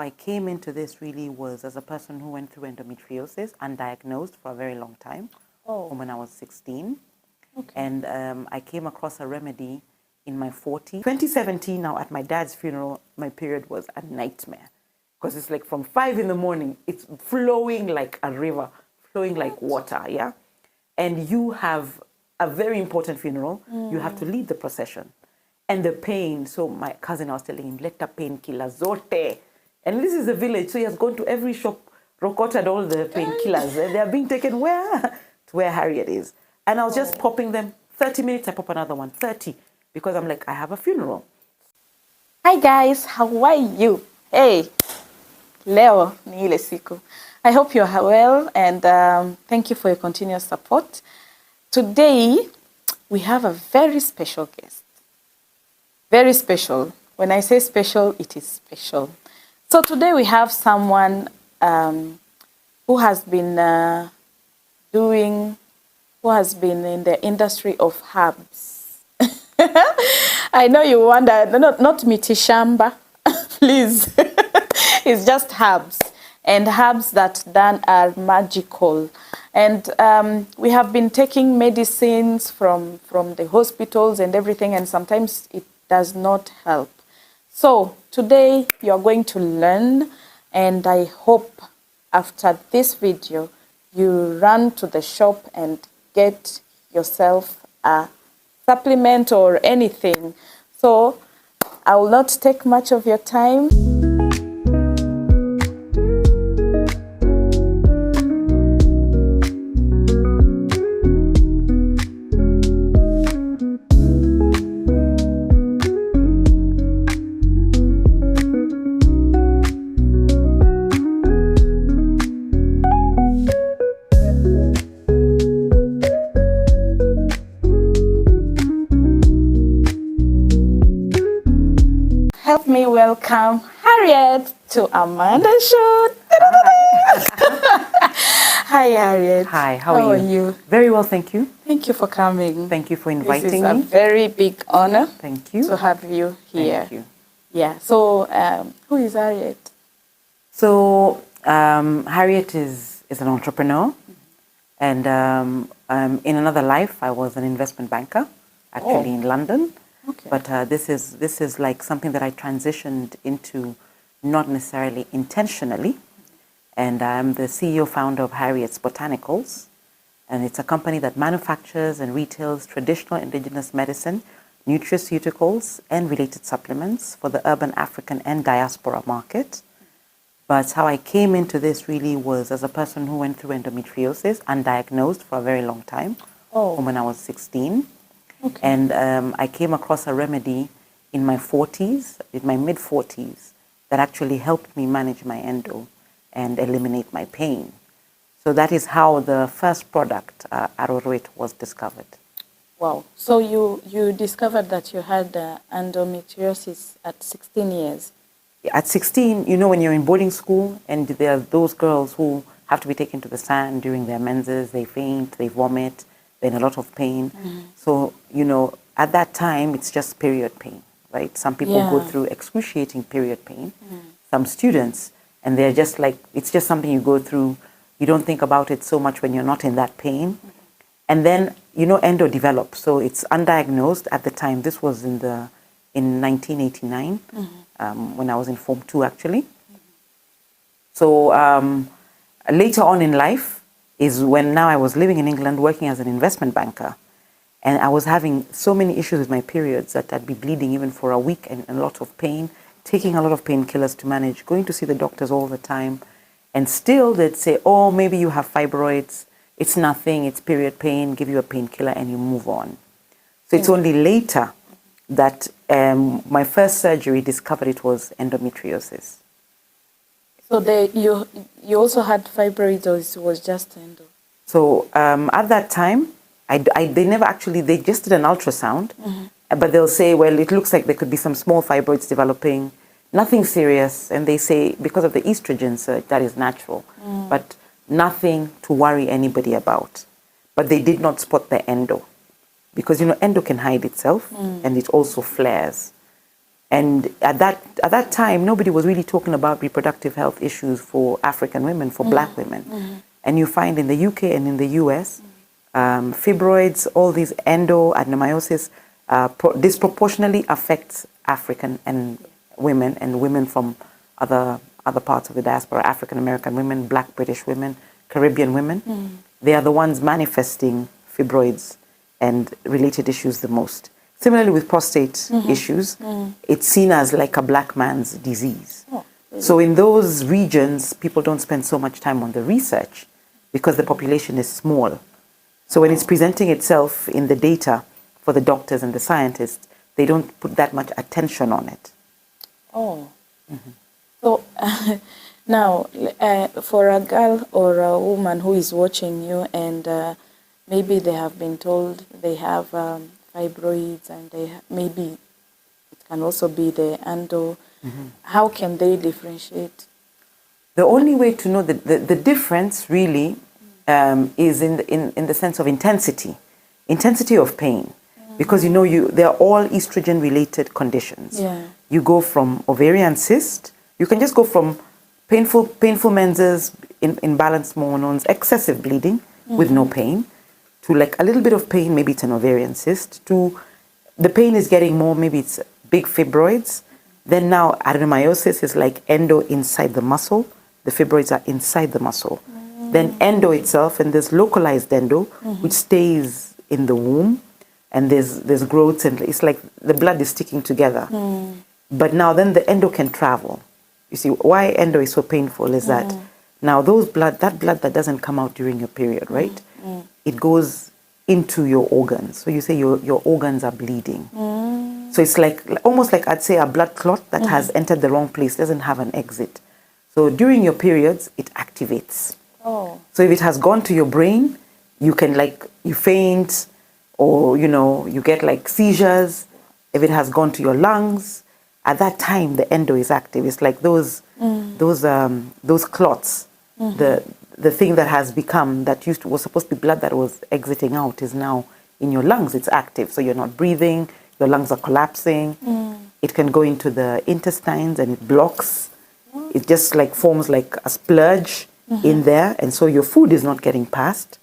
I came into this really was as a person who went through endometriosis, undiagnosed for a very long time, from when I was 16. Okay. And I came across a remedy in my 40s. 2017, now at my dad's funeral, my period was a nightmare. Because it's like from 5 in the morning, it's flowing like a river, flowing like water, yeah? And you have a very important funeral. You have to lead the procession. And the pain, so my cousin, I was telling him, let the painkillers, zote. And this is a village, so he has gone to every shop, rokoted all the painkillers. They are being taken where? To where Harriet is. And I was just popping them. 30 minutes, I pop another one. 30. Because I'm like, I have a funeral. Hi guys, how are you? Hey, leo ni ile siku. I hope you are well and thank you for your continuous support. Today, we have a very special guest. Very special. When I say special, it is special. So today we have someone who has been in the industry of herbs. I know you wonder, not mitishamba, please. It's just herbs, and herbs that then are magical. And we have been taking medicines from the hospitals and everything, and sometimes it does not help. So today you are going to learn, and I hope after this video you run to the shop and get yourself a supplement or anything. So I will not take much of your time. Help me welcome Harriet to Amanda's show. Hi, Harriet. Hi, how are you? Very well, thank you. Thank you for coming. Thank you for inviting me. This is a very big honor. Thank you. To have you here. Thank you. Yeah, so who is Harriet? So Harriet is an entrepreneur. And in another life, I was an investment banker, actually in London. Okay. But this is like something that I transitioned into, not necessarily intentionally. And I'm the CEO founder of Harriet's Botanicals. And it's a company that manufactures and retails traditional indigenous medicine, nutraceuticals, and related supplements for the urban African and diaspora market. But how I came into this really was as a person who went through endometriosis, undiagnosed for a very long time, from when I was 16. Okay. And I came across a remedy in my 40s, in my mid-40s, that actually helped me manage my endo and eliminate my pain. So that is how the first product, Harriet, was discovered. Wow. So you discovered that you had endometriosis at 16 years? At 16, you know, when you're in boarding school and there are those girls who have to be taken to the sand during their menses, they faint, they vomit, they're in a lot of pain. So, you know, at that time, it's just period pain, right? Some people go through excruciating period pain. Some students, and they're just like, it's just something you go through. You don't think about it so much when you're not in that pain. And then, you know, endo develops. So it's undiagnosed at the time. This was in 1989, when I was in Form 2, actually. So later on in life is when now I was living in England working as an investment banker. And I was having so many issues with my periods that I'd be bleeding even for a week and a lot of pain, taking a lot of painkillers to manage, going to see the doctors all the time. And still they'd say, oh, maybe you have fibroids. It's nothing, it's period pain, give you a painkiller and you move on. So it's only later that my first surgery discovered it was endometriosis. So you also had fibroids, or it was just endo? So at that time, they never actually, they just did an ultrasound, but they'll say, well, it looks like there could be some small fibroids developing, nothing serious. And they say, because of the estrogen surge, that is natural, but nothing to worry anybody about. But they did not spot the endo. Because, you know, endo can hide itself and it also flares. And at that time, nobody was really talking about reproductive health issues for African women, for black women. And you find in the UK and in the US, fibroids, all these endometriosis, disproportionately affects African and women from other parts of the diaspora, African American women, Black British women, Caribbean women. They are the ones manifesting fibroids and related issues the most. Similarly with prostate issues, it's seen as like a black man's disease. Oh, really? So in those regions, people don't spend so much time on the research because the population is small. So when it's presenting itself in the data for the doctors and the scientists, they don't put that much attention on it. Oh. So now, for a girl or a woman who is watching you and maybe they have been told they have fibroids and maybe it can also be the endo, how can they differentiate? The only way to know the difference really is in the sense of intensity of pain. Because they're all estrogen related conditions. Yeah. You go from ovarian cyst, you can just go from painful menses, imbalanced hormones, excessive bleeding with no pain, to like a little bit of pain, maybe it's an ovarian cyst, to the pain is getting more, maybe it's big fibroids. Then now adenomyosis is like endo inside the muscle. The fibroids are inside the muscle. Then endo itself, and there's localized endo, which stays in the womb, and there's growths, and it's like the blood is sticking together. But now then the endo can travel. You see, why endo is so painful is that now that blood that doesn't come out during your period, right? It goes into your organs. So you say your organs are bleeding. So it's like almost like I'd say a blood clot that has entered the wrong place, doesn't have an exit. So during your periods, it activates. Oh. So if it has gone to your brain, you can you faint, or you get like seizures. If it has gone to your lungs, at that time the endo is active. It's like those clots, the thing that has become that was supposed to be blood that was exiting out is now in your lungs. It's active, so you're not breathing. Your lungs are collapsing. It can go into the intestines and it blocks. It just like forms like a splurge in there, and so your food is not getting passed.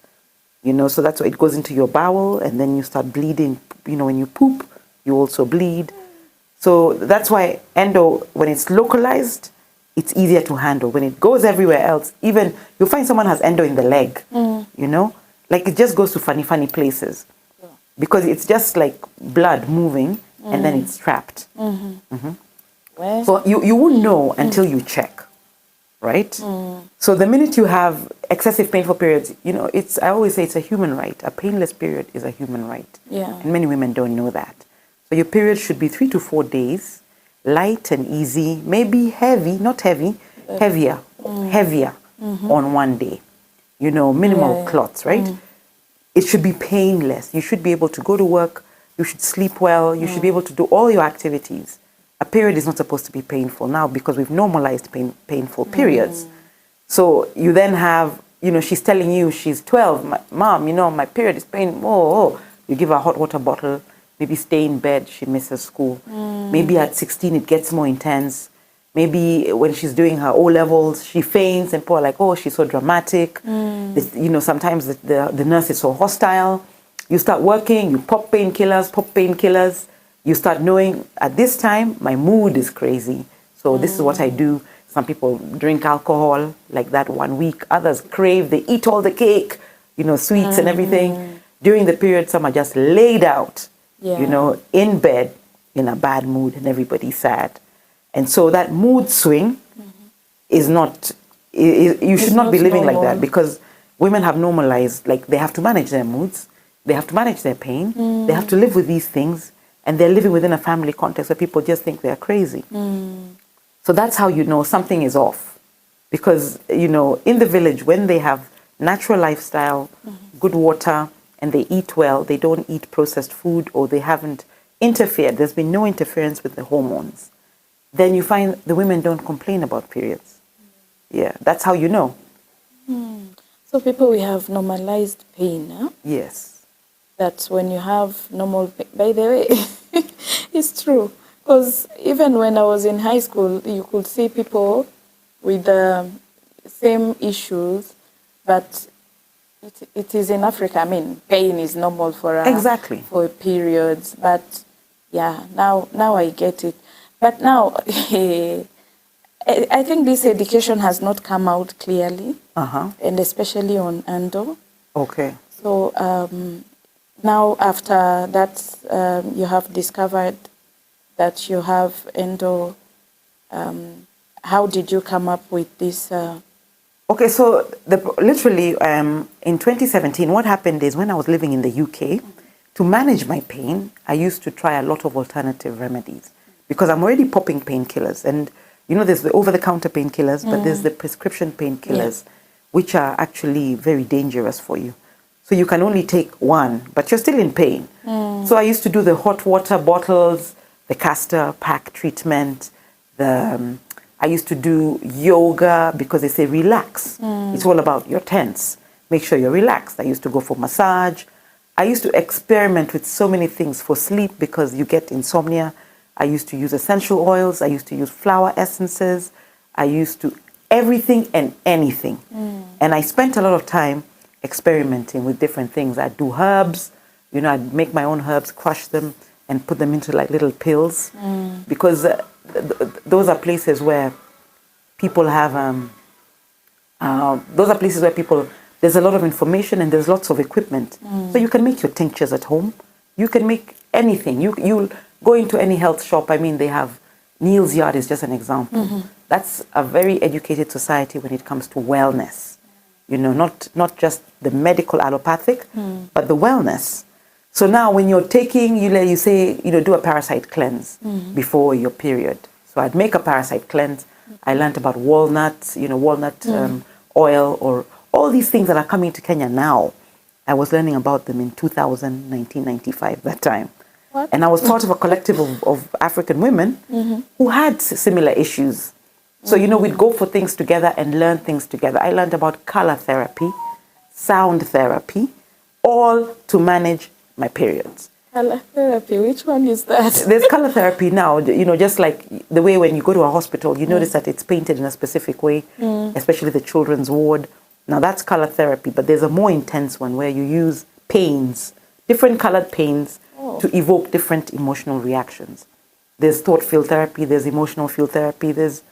So that's why it goes into your bowel, and then you start bleeding. When you poop, you also bleed. So that's why endo, when it's localized, it's easier to handle. When it goes everywhere else, even you'll find someone has endo in the leg, like it just goes to funny places because it's just like blood moving and then it's trapped. Well, So you won't know until you check, right? So the minute you have excessive painful periods, I always say it's a human right. A painless period is a human right. Yeah. And many women don't know that. So your period should be 3 to 4 days, light and easy, maybe heavy, not heavy, heavier on one day. Minimal clots, right? It should be painless. You should be able to go to work. You should sleep well. You should be able to do all your activities. A period is not supposed to be painful now because we've normalized painful periods. So you then have, she's telling you she's 12. Mom, my period is pain. Oh. You give her a hot water bottle. Maybe stay in bed. She misses school. Maybe at 16 it gets more intense. Maybe when she's doing her O-levels, she faints and people are like, oh, she's so dramatic. Sometimes the nurse is so hostile. You start working, you pop painkillers. You start knowing at this time, my mood is crazy. So this is what I do. Some people drink alcohol like that 1 week. Others crave, they eat all the cake, sweets and everything. During the period, some are just laid out, in bed in a bad mood and everybody's sad. And so that mood swing is not, you should not be living like that because women have normalized, like they have to manage their moods, they have to manage their pain, they have to live with these things, and they're living within a family context where people just think they're crazy. So that's how you know something is off. Because, in the village, when they have natural lifestyle, good water, and they eat well, they don't eat processed food or they haven't interfered, there's been no interference with the hormones, then you find the women don't complain about periods. Yeah, that's how you know. So people, we have normalized pain, huh? Yes. That's when you have normal pain. By the way, it's true. Because even when I was in high school, you could see people with the same issues, but it is in Africa. I mean, pain is normal for Exactly. for periods, but yeah, now I get it. But now, I think this education has not come out clearly, and especially on endo. Okay. So now after that, you have discovered that you have endo. How did you come up with this? Okay, so literally in 2017, what happened is when I was living in the UK, to manage my pain, I used to try a lot of alternative remedies because I'm already popping painkillers. And, you know, there's the over-the-counter painkillers, but there's the prescription painkillers, which are actually very dangerous for you. So you can only take one, but you're still in pain. So I used to do the hot water bottles, the castor pack treatment, I used to do yoga because they say relax. It's all about your tense. Make sure you're relaxed. I used to go for massage. I used to experiment with so many things for sleep because you get insomnia. I used to use essential oils. I used to use flower essences. I used to everything and anything. And I spent a lot of time experimenting with different things. I'd do herbs. You know, I'd make my own herbs, crush them, and put them into like little pills because those are places where people have there's a lot of information and there's lots of equipment. So you can make your tinctures at home. You can make anything. You'll go into any health shop. I mean, they have Neil's Yard is just an example. That's a very educated society when it comes to wellness. You know, not just the medical allopathic, but the wellness. So now when you're taking, you say, you know, do a parasite cleanse before your period. So I'd make a parasite cleanse. I learned about walnuts, you know, walnut oil, or all these things that are coming to Kenya now. I was learning about them in 1995, that time. What? And I was part of a collective of African women who had similar issues. So, you know, we'd go for things together and learn things together. I learned about color therapy, sound therapy, all to manage my periods. Color therapy, which one is that? There's color therapy now, you know, just like the way when you go to a hospital, you notice that it's painted in a specific way, especially the children's ward. Now that's color therapy, but there's a more intense one where you use paints, different colored paints to evoke different emotional reactions. There's thought field therapy, there's emotional field therapy, there's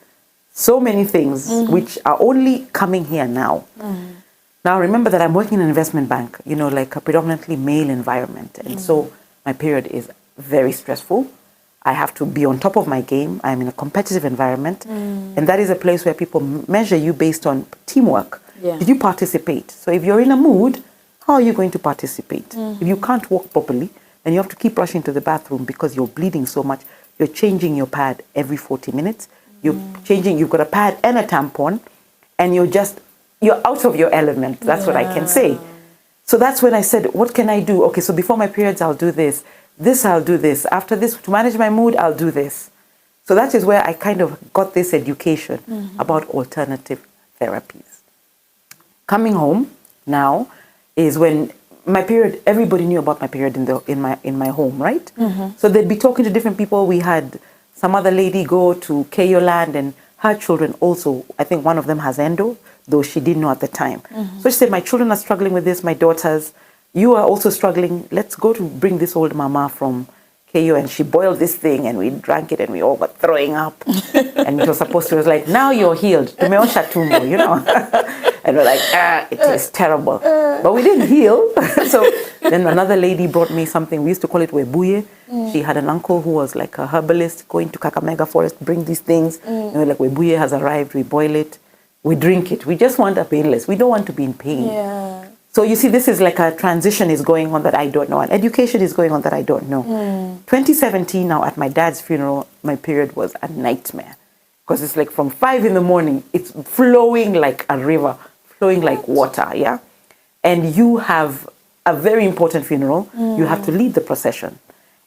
so many things which are only coming here now. Now, remember that I'm working in an investment bank, you know, like a predominantly male environment. And so my period is very stressful. I have to be on top of my game. I'm in a competitive environment. And that is a place where people measure you based on teamwork. Yeah. Did you participate? So if you're in a mood, how are you going to participate? If you can't walk properly, then you have to keep rushing to the bathroom because you're bleeding so much. You're changing your pad every 40 minutes. You've got a pad and a tampon, and you're out of your element. That's what I can say. So that's when I said, what can I do? Okay, so before my periods, I'll do this. I'll do this. After this, to manage my mood, I'll do this. So that is where I kind of got this education about alternative therapies. Coming home now is when my period, everybody knew about my period in my home, right? So they'd be talking to different people. We had some other lady go to KO Land, and her children also, I think one of them has endo, though she didn't know at the time. So she said, my children are struggling with this, my daughters, you are also struggling. Let's go to bring this old mama from KO, and she boiled this thing and we drank it and we all got throwing up. And it was supposed to, it was like, now you're healed. Tumeosha tumbo, you know. And we're like, it is terrible. But we didn't heal. So then another lady brought me something, we used to call it webuye. She had an uncle who was like a herbalist, going to Kakamega forest, bring these things. And we're like, webuye has arrived, we boil it, we drink it. We just want a painless. We don't want to be in pain. Yeah. So you see, this is like a transition is going on that I don't know. And education is going on that I don't know. 2017 now, at my dad's funeral, my period was a nightmare. Because it's like from 5 in the morning, it's flowing like a river, flowing like water, yeah? And you have a very important funeral. You have to lead the procession.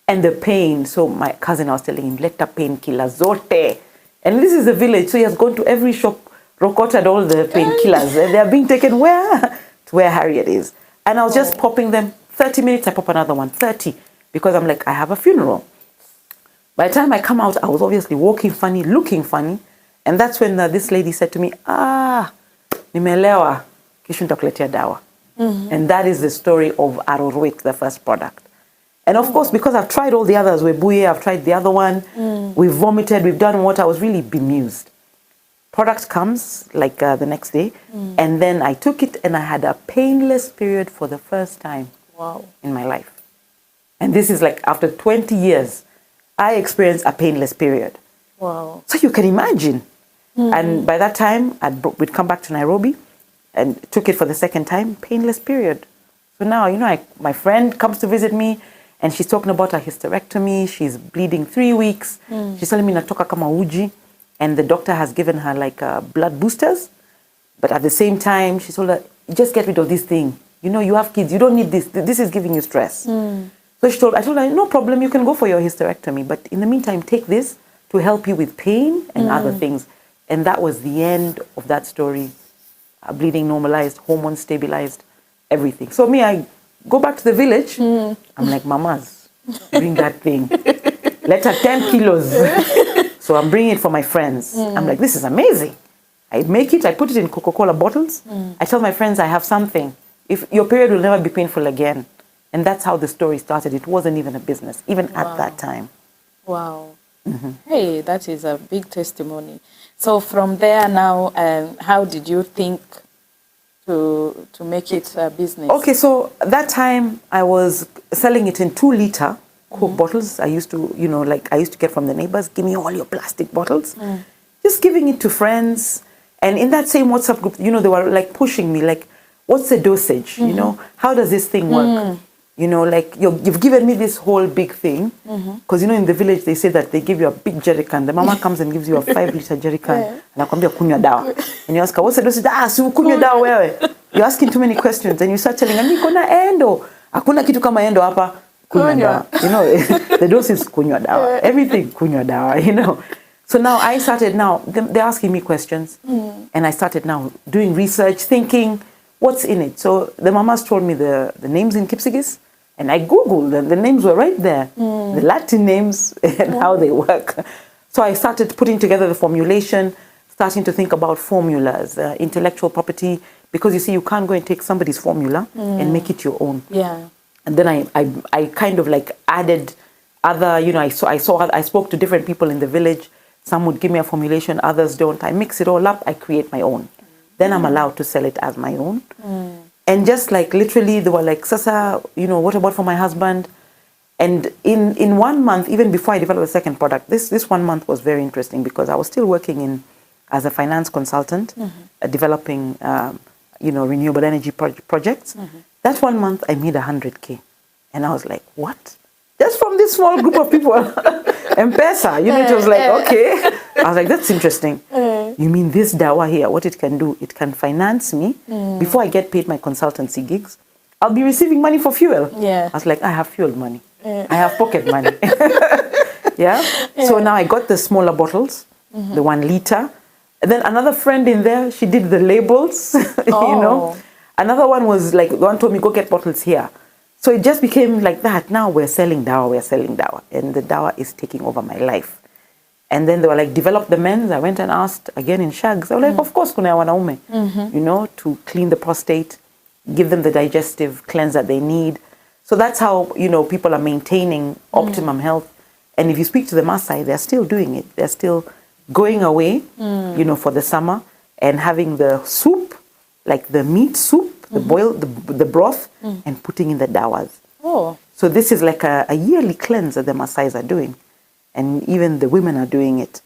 And the pain, so my cousin, I was telling him, let the painkiller zote. And this is a village, so he has gone to every shop, rokoted all the painkillers. And they are being taken where? To where Harriet is. And I was just popping them. 30 minutes, I pop another one. 30. Because I'm like, I have a funeral. By the time I come out, I was obviously walking funny, looking funny. And that's when this lady said to me, nimelewa, kisha nitakuletea dawa. And that is the story of Arorwet, the first product. And of course, because I've tried all the others, Webuye, I've tried the other one, we've vomited, we've done what, I was really bemused. Product comes like the next day, and then I took it and I had a painless period for the first time in my life. And this is like after 20 years, I experienced a painless period. Wow. So you can imagine. And by that time, we'd come back to Nairobi and took it for the second time, painless period. So now, you know, my friend comes to visit me and she's talking about a hysterectomy. She's bleeding 3 weeks. She's telling me natoka kama uji. And the doctor has given her like blood boosters. But at the same time, she told her, just get rid of this thing. You know, you have kids. You don't need this. This is giving you stress. So I told her, no problem. You can go for your hysterectomy. But in the meantime, take this to help you with pain and other things. And that was the end of that story. Bleeding normalized, hormones stabilized, everything. So me, I go back to the village. I'm like, mamas, bring that thing. Let her 10 kilos. So I'm bringing it for my friends. I'm like, this is amazing. I make it, I put it in Coca-Cola bottles. I tell my friends I have something. If your period will never be painful again. And that's how the story started. It wasn't even a business, even at that time. Wow. Hey, that is a big testimony. So from there now, how did you think to make it a business? Okay, so that time I was selling it in 2-liter Coke bottles. I used to, you know, like I used to get from the neighbors, give me all your plastic bottles. Just giving it to friends. And in that same WhatsApp group, you know, they were like pushing me, like, what's the dosage? You know, how does this thing work? You know, like you've given me this whole big thing. Because, you know, in the village, they say that they give you a big jerrycan. The mama comes and gives you a 5-liter jerrycan. And akwambia kunywa dawa. And you ask her, what's the dosage? Si kunywa dawa wewe. You're asking too many questions. And you start telling her, niko na endo. Hakuna kitu kama endo hapa. Kunywa dawa. You know, the dose is kunywa dawa. Everything kunywa dawa, you know. So now I started they're asking me questions. And I started now doing research, thinking, what's in it? So the mamas told me the names in Kipsigis. And I Googled them. The names were right there. The Latin names and how they work. So I started putting together the formulation, starting to think about formulas, intellectual property, because you see, you can't go and take somebody's formula and make it your own. Yeah. And then I kind of like added other, you know, I spoke to different people in the village. Some would give me a formulation, others don't. I mix it all up, I create my own. Then I'm allowed to sell it as my own. And just like literally, they were like, Sasa, you know, what about for my husband? And in 1 month, even before I developed the second product, this 1 month was very interesting because I was still working as a finance consultant, developing, you know, renewable energy projects. That 1 month, I made 100K. And I was like, what? Just from this small group of people. M-Pesa, you know, it was like, okay. I was like, that's interesting. You mean this dawa here, what it can do, it can finance me. Before I get paid my consultancy gigs, I'll be receiving money for fuel. I was like, I have fuel money. I have pocket money. So now I got the smaller bottles, the 1 liter. And then another friend in there, she did the labels, you know. Another one was like, one told me, go get bottles here. So it just became like that. Now we're selling dawa. And the dawa is taking over my life. And then they were like, develop the men's. I went and asked again in Shags. I was like, of course, kuna ya wanaume, you know, to clean the prostate, give them the digestive cleanse that they need. So that's how, you know, people are maintaining optimum health. And if you speak to the Maasai, they're still doing it. They're still going away, you know, for the summer and having the soup, like the meat soup, the boiled, the broth, and putting in the dawas. So this is like a yearly cleanse that the Maasais are doing. And even the women are doing it.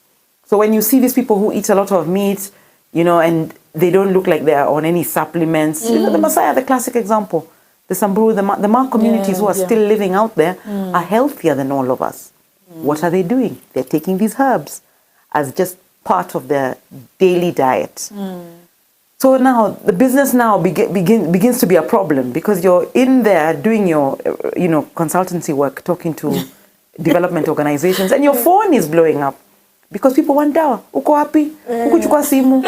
So when you see these people who eat a lot of meat, you know, and they don't look like they are on any supplements, you know, the Maasai are the classic example. The Samburu, the Ma communities who are still living out there are healthier than all of us. What are they doing? They're taking these herbs as just part of their daily diet. So now the business now begins to be a problem because you're in there doing your, you know, consultancy work, talking to development organizations, and your phone is blowing up because people want dawa. Uko wapi? Ukuchukua simu.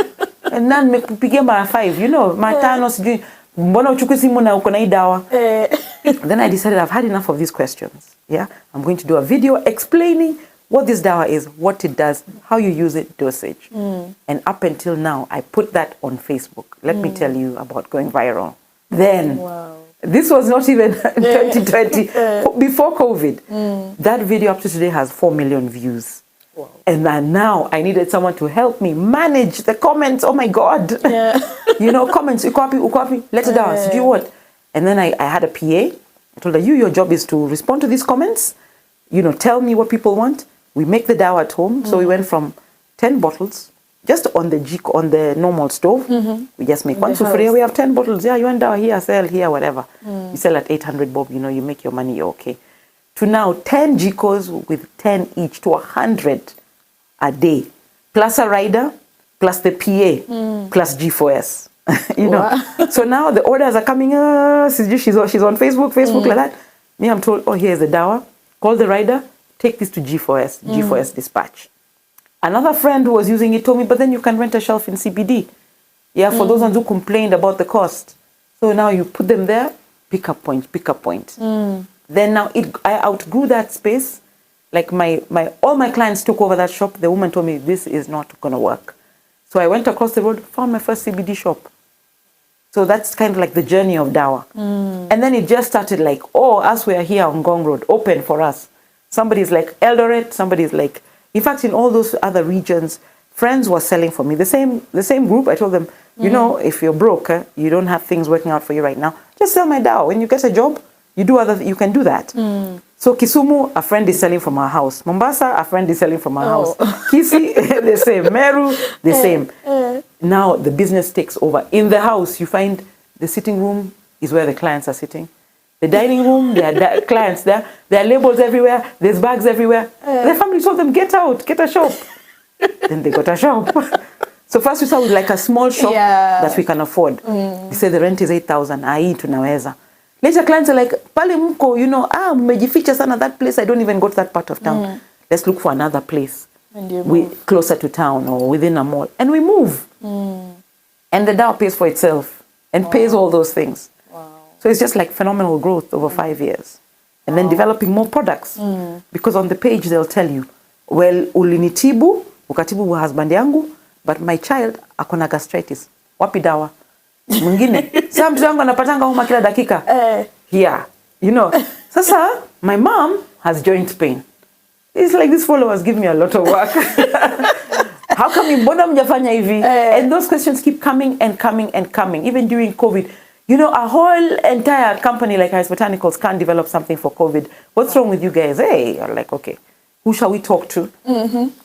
And then mekupigia mara 5, you know, mara 5 sijui mbona uchukue simu na uko na hii dawa. Then I decided I've had enough of these questions. I'm going to do a video explaining what this dawa is, what it does, how you use it, dosage. And up until now, I put that on Facebook. Let me tell you about going viral. Then, this was not even 2020, before COVID. That video up to today has 4 million views. Wow. And then now I needed someone to help me manage the comments. Oh my God. You know, comments, ukwapi, let's dance, do what? And then I had a PA. I told her, your job is to respond to these comments, you know, tell me what people want. We make the dawa at home. So we went from 10 bottles, just on the normal stove. We just make one sufuria. We have 10 bottles. Yeah, you want dawa here, sell here, whatever. You sell at 800 bob, you know, you make your money, you're okay. To now 10 jikos with 10 each to 100 a day, plus a rider, plus the PA, plus G4S. You know, so now the orders are coming. She's on Facebook like that. Me, I'm told, oh, here's the dawa. Call the rider, take this to G4S, G4S dispatch. Another friend who was using it told me, but then you can rent a shelf in CBD. Yeah, for those ones who complained about the cost. So now you put them there, pick up point. Then now I outgrew that space. Like all my clients took over that shop. The woman told me, this is not going to work. So I went across the road, found my first CBD shop. So that's kind of like the journey of dawa. And then it just started like, us we are here on Gong Road, open for us. Somebody's like Eldoret, somebody's like, in fact, in all those other regions, friends were selling for me. The same group, I told them, you know, if you're broke, you don't have things working out for you right now, just sell my dawa. When you get a job, you can do that. So Kisumu, a friend is selling from our house. Mombasa, a friend is selling from our house. Kisi, the same. Meru, the same. Now the business takes over. In the house, you find the sitting room is where the clients are sitting. The dining room, there are clients there. There are labels everywhere. There's bags everywhere. The family told them, get out, get a shop. Then they got a shop. So first we started with like a small shop that we can afford. They say the rent is 8,000. Tunaweza. Later clients are like, pale mko, you know, mmejificha sana that place. I don't even go to that part of town. Let's look for another place. Closer to town or within a mall. And we move. And the dawa pays for itself and pays all those things. So it's just like phenomenal growth over 5 years. And then developing more products. Because on the page they'll tell you, well, ulinitibu, ukatibu husband yangu, but my child akona gastritis. Wapi dawa? Mwingine. Sasa mtoto wangu anapatanga homa kila dakika. Here. You know. Sasa, my mom has joint pain. It's like these followers give me a lot of work. How come mbona mjafanya hivi? And those questions keep coming and coming and coming. Even during COVID. You know, a whole entire company like Harriet Botanicals can't develop something for COVID. What's wrong with you guys? Hey, you're like, okay, who shall we talk to?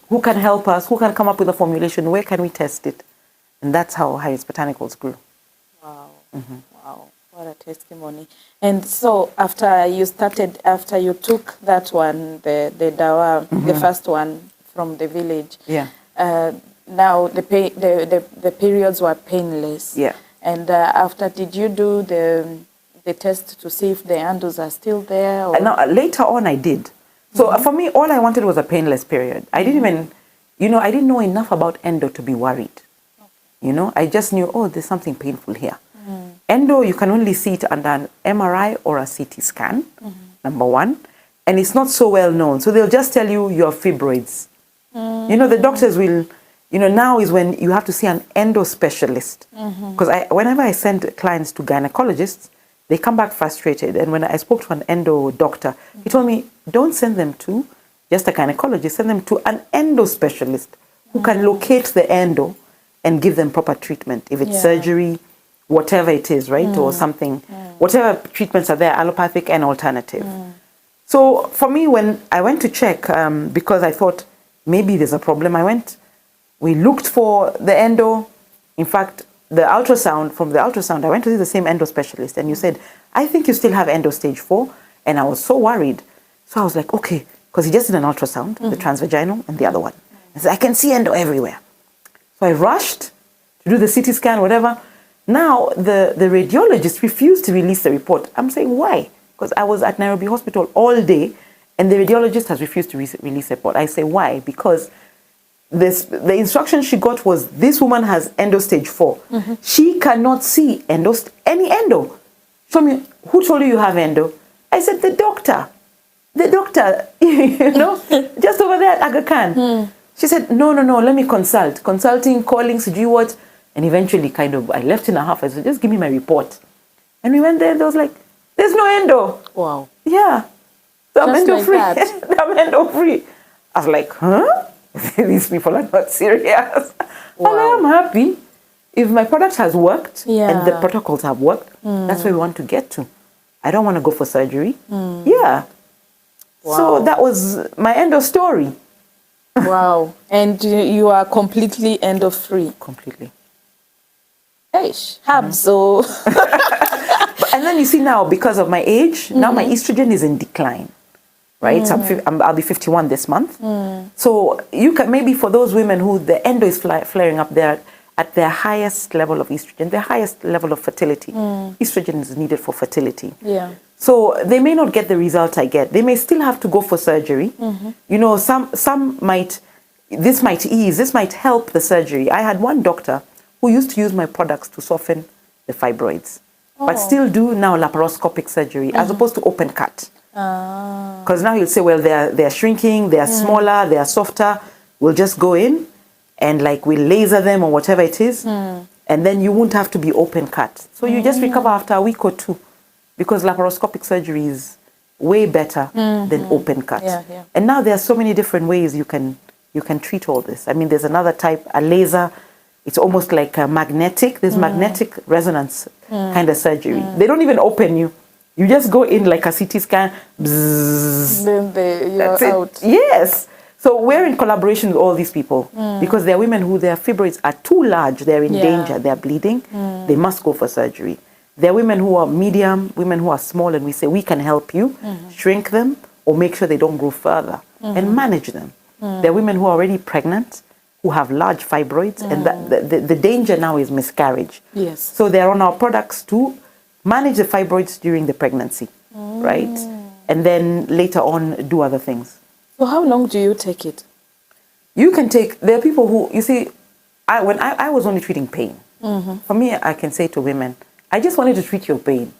Who can help us? Who can come up with a formulation? Where can we test it? And that's how Harriet Botanicals grew. Wow. Wow. What a testimony. And so after you took that one, the dawa, the first one from the village, now the periods were painless. Yeah. And after, did you do the test to see if the endos are still there? Or? No, later on I did. So for me, all I wanted was a painless period. I didn't even, you know, I didn't know enough about endo to be worried. You know, I just knew, there's something painful here. Endo, you can only see it under an MRI or a CT scan, number one. And it's not so well known. So they'll just tell you have fibroids. You know, the doctors will... You know, now is when you have to see an endo specialist. Because whenever I send clients to gynecologists, they come back frustrated. And when I spoke to an endo doctor, he told me, don't send them to just a gynecologist, send them to an endo specialist who can locate the endo and give them proper treatment. If it's surgery, whatever it is, right? Or something, whatever treatments are there, allopathic and alternative. So for me, when I went to check, because I thought maybe there's a problem, we looked for the endo. In fact, the ultrasound, from the ultrasound, I went to see the same endo specialist and you said, I think you still have endo stage 4. And I was so worried. So I was like, okay, because he just did an ultrasound, the transvaginal and the other one. I said, I can see endo everywhere. So I rushed to do the CT scan, whatever. Now, the radiologist refused to release the report. I'm saying, why? Because I was at Nairobi Hospital all day and the radiologist has refused to release the report. I say, why? Because the instruction she got was, this woman has endo stage 4. She cannot see any endo. Show me, who told you have endo? I said, the doctor. the doctor, you know, just over there at Aga Khan. She said, no, let me consult. Consulting, calling, do you what? And eventually kind of, I left in a half. I said, just give me my report. And we went there and they was like, there's no endo. Wow. Yeah. So I'm Just endo like free. that. I'm endo free. I was like, huh? These people are not serious. Wow. And I am happy. If my product has worked and the Yeah. protocols have worked, that's where we want to get to. I don't want to go for surgery. Yeah. Wow. So that was my end of story. Wow. And you are completely endo free. Completely. Eish, so And then you see now, because of my age, now my estrogen is in decline. Right? So I'll be 51 this month. So you can, maybe for those women who the endo is flaring up there at their highest level of estrogen, their highest level of fertility. Estrogen is needed for fertility. yeah. So they may not get the result I get. They may still have to go for surgery. You know, some might, this might ease, this might help the surgery. I had one doctor who used to use my products to soften the fibroids, but still do now laparoscopic surgery as opposed to open cut. Because now he'll say, well, they're shrinking, they're smaller, they're softer. We'll just go in and like we'll laser them or whatever it is. And then you won't have to be open cut. So you just recover after a week or two, because laparoscopic surgery is way better than open cut. Yeah, yeah. And now there are so many different ways you can treat all this. I mean, there's another type, a laser. It's almost like a magnetic. There's magnetic resonance kind of surgery. They don't even open you. You just go in like a CT scan. Bzzz, Then you're that's out. it. Yes. So we're in collaboration with all these people because there are women who their fibroids are too large. They're in danger. They're bleeding. They must go for surgery. There are women who are medium, women who are small, and we say we can help you shrink them or make sure they don't grow further and manage them. There are women who are already pregnant, who have large fibroids, and the danger now is miscarriage. Yes. So they're on our products to manage the fibroids during the pregnancy, right? And then later on do other things. So how long do you take it? You can take, there are people who, you see, when I was only treating pain. For me, I can say to women, I just wanted to treat your pain.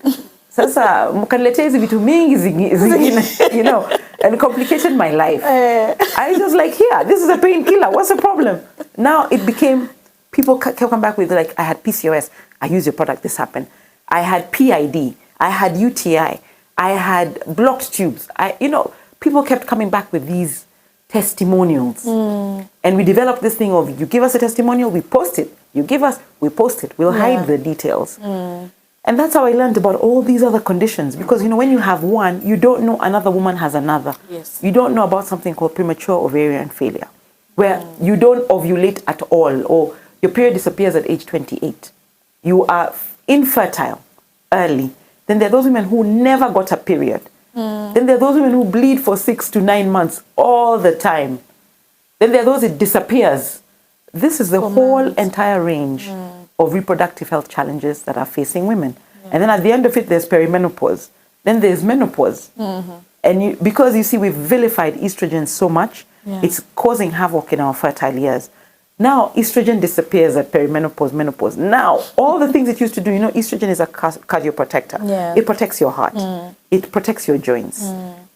Sasa, mkaniletea hizi vitu mingi zingine, you know, and complicated my life. I was like, here, this is a painkiller. What's the problem? Now it became, people come back with like, I had PCOS. I used your product. This happened. I had PID. I had UTI. I had blocked tubes. People kept coming back with these testimonials. And we developed this thing of, you give us a testimonial, we post it. You give us, we post it. We'll hide the details. And that's how I learned about all these other conditions. Because, when you have one, you don't know another woman has another. Yes. You don't know about something called premature ovarian failure, where you don't ovulate at all, or your period disappears at age 28. You are infertile early. Then there are those women who never got a period. Then there are those women who bleed for 6 to 9 months all the time. Then there are those it disappears. This is the whole entire range of reproductive health challenges that are facing women. And then at the end of it, there's perimenopause. Then there's menopause. And because you see, we've vilified estrogen so much, it's causing havoc in our fertile years. Now, estrogen disappears at perimenopause, menopause. Now, all the things it used to do, estrogen is a cardioprotector. Yeah. It protects your heart. It protects your joints.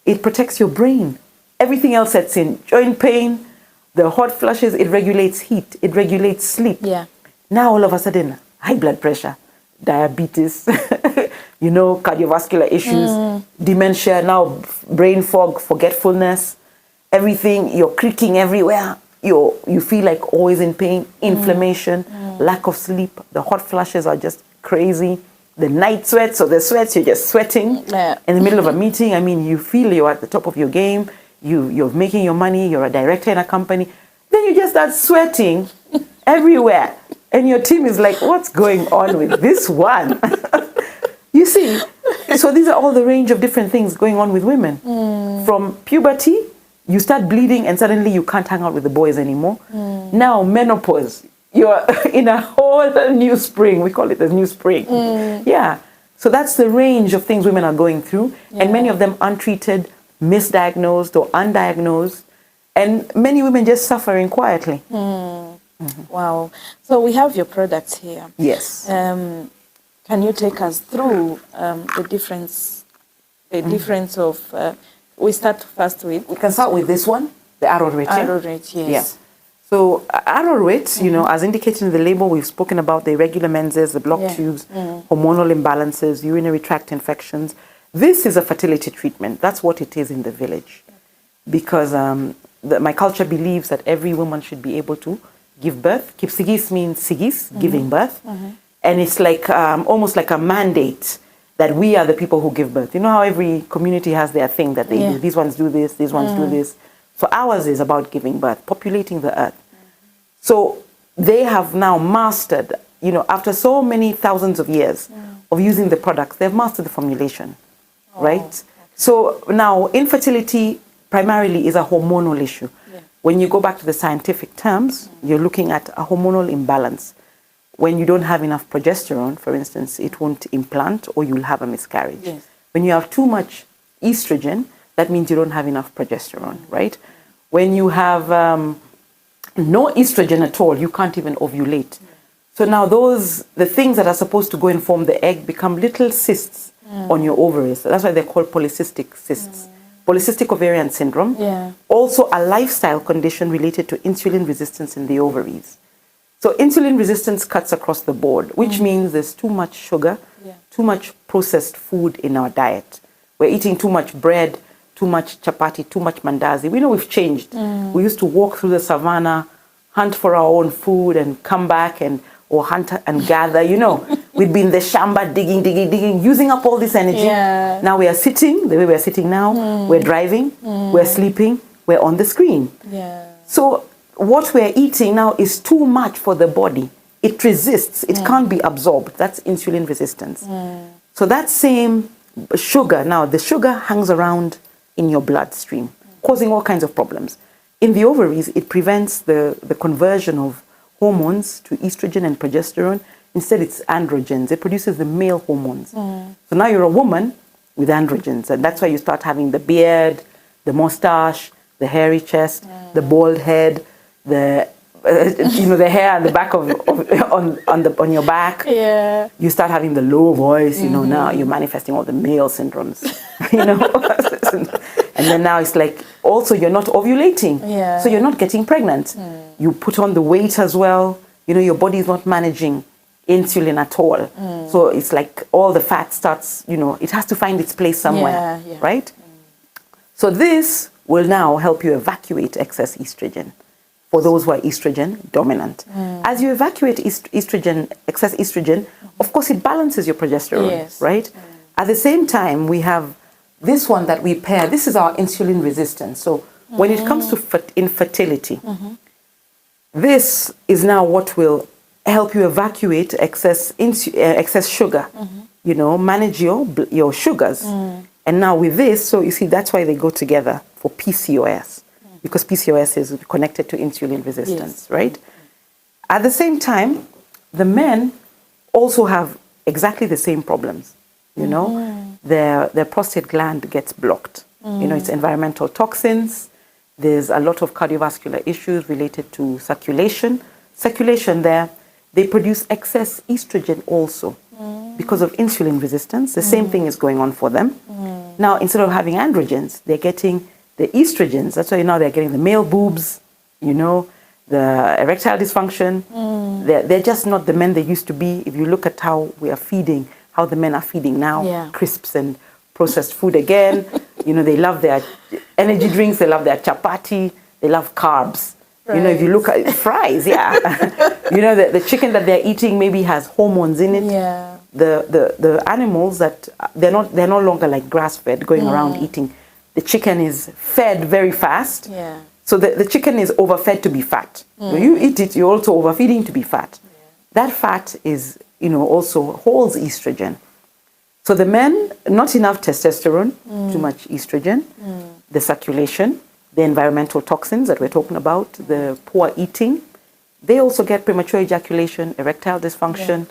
It protects your brain. Everything else sets in. Joint pain, the hot flushes, it regulates heat. It regulates sleep. Yeah. Now, all of a sudden, high blood pressure, diabetes, cardiovascular issues, dementia, now brain fog, forgetfulness, everything, you're creaking everywhere. You feel like always in pain, inflammation, lack of sleep. The hot flushes are just crazy. The night sweats or the sweats, you're just sweating in the middle of a meeting. I mean, you feel you're at the top of your game. You're making your money. You're a director in a company. Then you just start sweating everywhere. And your team is like, what's going on with this one? You see, so these are all the range of different things going on with women. From puberty, you start bleeding and suddenly you can't hang out with the boys anymore. Now menopause, you're in a whole new spring. We call it the new spring. Yeah. So that's the range of things women are going through. And many of them untreated, misdiagnosed or undiagnosed. And many women just suffering quietly. Wow. So we have your products here. Yes. Can you take us through the difference of we start first with? We can start with this one, the arrowroot. Arrowroot, yes. Yeah. So arrowroot, you know, as indicated in the label, we've spoken about the irregular menses, the blocked tubes, hormonal imbalances, urinary tract infections. This is a fertility treatment. That's what it is in the village. Because my culture believes that every woman should be able to give birth. Kipsigis means sigis, giving birth. And it's like almost like a mandate that we are the people who give birth. You know how every community has their thing that they do. These ones do this, these ones do this. So ours is about giving birth, populating the earth. So they have now mastered, you know, after so many thousands of years of using the products, they've mastered the formulation, right? So now infertility primarily is a hormonal issue. When you go back to the scientific terms, you're looking at a hormonal imbalance. When you don't have enough progesterone, for instance, it won't implant or you'll have a miscarriage. When you have too much estrogen, that means you don't have enough progesterone, right? When you have no estrogen at all, you can't even ovulate. So now the things that are supposed to go and form the egg become little cysts on your ovaries. That's why they're called polycystic cysts. Polycystic ovarian syndrome. Also a lifestyle condition related to insulin resistance in the ovaries. So insulin resistance cuts across the board, which means there's too much sugar, too much processed food in our diet. We're eating too much bread, too much chapati, too much mandazi. We know we've changed. We used to walk through the savannah, hunt for our own food and come back or hunt and gather, you know. We'd be in the shamba digging, using up all this energy. Now we are sitting, the way we are sitting now, we're driving, we're sleeping, we're on the screen. So what we're eating now is too much for the body. It resists, it can't be absorbed. That's insulin resistance. So that same sugar, now the sugar hangs around in your bloodstream, causing all kinds of problems. In the ovaries, it prevents the conversion of hormones to estrogen and progesterone. Instead, it's androgens. It produces the male hormones. So now you're a woman with androgens, and that's why you start having the beard, the mustache, the hairy chest, the bald head, the the hair at the back on your back. You start having the low voice. You know, now you're manifesting all the male syndromes. You know, and then now it's like also you're not ovulating, so you're not getting pregnant. You put on the weight as well. You know, your body is not managing insulin at all. So it's like all the fat starts. You know, it has to find its place somewhere, right? So this will now help you evacuate excess estrogen. For those who are estrogen dominant. As you evacuate excess estrogen, of course it balances your progesterone, right? At the same time, we have this one that we pair. This is our insulin resistance. So when it comes to infertility, this is now what will help you evacuate excess sugar, you know, manage your sugars. And now with this, so you see, that's why they go together for PCOS. Because PCOS is connected to insulin resistance, right? At the same time, the men also have exactly the same problems. You know, their prostate gland gets blocked. You know, it's environmental toxins. There's a lot of cardiovascular issues related to circulation. Circulation there, they produce excess estrogen also because of insulin resistance. The same thing is going on for them. Now, instead of having androgens, they're getting the estrogens. That's why now they're getting the male boobs, you know, the erectile dysfunction. They're just not the men they used to be. If you look at how we are feeding, how the men are feeding now, crisps and processed food again. You know, they love their energy drinks, they love their chapati, they love carbs. You know, if you look at fries, you know, the chicken that they're eating maybe has hormones in it. The animals that they're no longer like grass-fed going around eating. The chicken is fed very fast. So the chicken is overfed to be fat. When you eat it, you're also overfeeding to be fat. That fat is, you know, also holds estrogen. So the men, not enough testosterone, too much estrogen, the circulation, the environmental toxins that we're talking about, the poor eating. They also get premature ejaculation, erectile dysfunction,